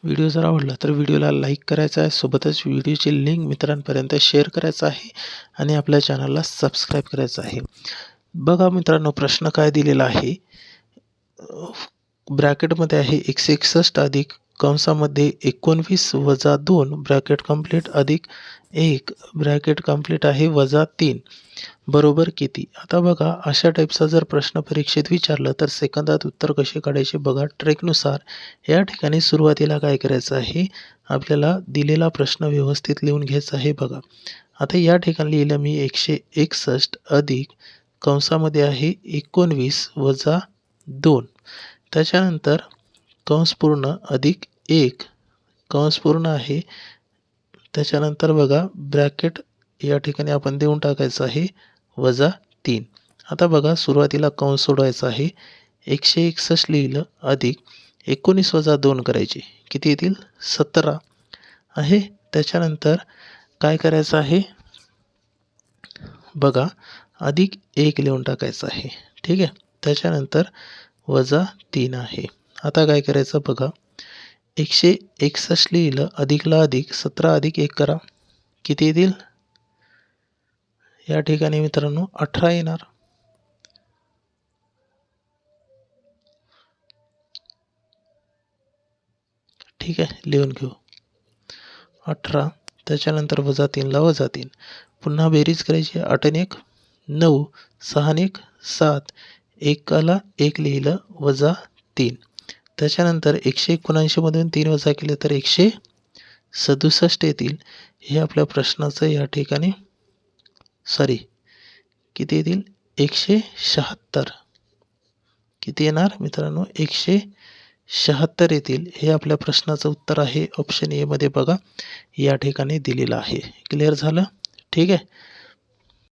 Video जर आवडला तर व्हिडिओला लाईक करायचा आहे, सोबतच व्हिडिओची लिंक मित्रांपर्यंत शेअर करायचा आहे आणि आपल्या चॅनलला सबस्क्राईब करायचं आहे. बघा मित्रांनो, प्रश्न काय दिलेला आहे, ब्रॅकेटमध्ये आहे 161 अधिक कंसामध्ये 19 वजा 2 ब्रॅकेट कंप्लीट अधिक 1 ब्रॅकेट कंप्लीट आहे वजा 3 बरोबर किती? आता बघा, अशा टाईपचा जर प्रश्न परीक्षेत विचारलं तर सेकंदात उत्तर कसे काढायचे बघा. ट्रेकनुसार या ठिकाणी सुरुवातीला काय करायचं आहे, आपल्याला दिलेला प्रश्न व्यवस्थित लिहून घ्यायचा आहे. बघा, आता या ठिकाणी लिहिलं मी 161 अधिक कंसामध्ये आहे 19 वजा 2, त्याच्यानंतर कंस पूर्ण अधिक 1 कंस पूर्ण आहे, त्याच्यानंतर बघा ब्रॅकेट या ठिकाणी आपण देऊन टाकायचं आहे वजा 3. आता बघा, सुरुवातीला कंस सोडवायचा आहे. 161 लिहिलं अधिक 19 वजा 2 करायचे, किती येतील? 17 आहे. त्याच्यानंतर काय करायचं आहे, बघा अधिक 1 लिहून टाकायचं आहे. ठीक आहे. त्याच्यानंतर वजा 3 आहे. आता काय करायचं बघा, 161 लिहिलं अधिकला अधिक 17 अधिक 1 करा, किती येतील? या ठिकाणी मित्रांनो 18 येणार. ठीक आहे, लिहून घेऊ 18. त्याच्यानंतर वजा 3ला वजा 3, पुन्हा बेरीज करायची. 8 आणि 1 9, 6 आणि 1 7, 1ला 1 लिहिलं वजा 3. त्याच्यानंतर 179 मधून 3 वजा केले तर 167 येतील. हे आपल्या प्रश्नाचं या ठिकाणी किती येतील? 176. किती येणार मित्रांनो? 176 येतील. हे आपल्या प्रश्नाचं उत्तर आहे. ऑप्शन ए मध्ये बघा या ठिकाणी दिलेलं आहे. क्लिअर झालं? ठीक आहे.